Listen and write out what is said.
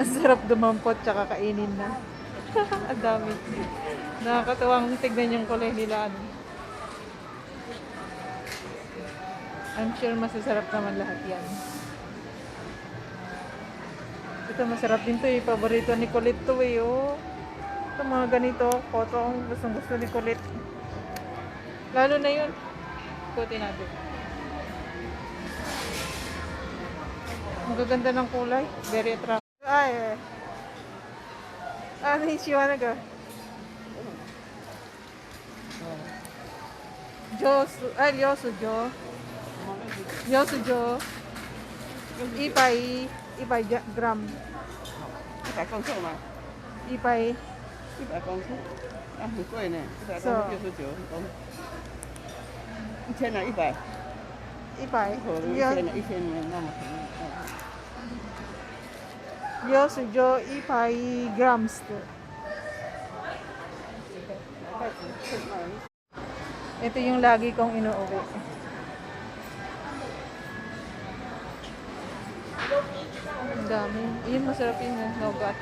Ang sarap dumampot tsaka kainin na. Ang dami. Nakakatuwang tignan yung kulay nila. Ano. I'm sure masasarap naman lahat yan. Ito masarap din to eh. Paborito ni Kulit to eh. Oh. Ito mga ganito. Koto ang gustong gusto ni Kulit. Lalo na yun. Ikutin natin. Ang gaganda ng kulay. Very attractive. Ay. Ano yung siwana ka? Yosujo. Yosujo. Ipay. Ipay gram. 100公克吗？ Ipay. 100公克，啊，很贵呢，100公是哦克69公，1000啊，100，Ipay. 可能1000啊，1000没那么便宜。Yosujo Ipay grams to. Ito yung lagi kong inuuwi. Ang dami. Yun, masarap yun. Nougat.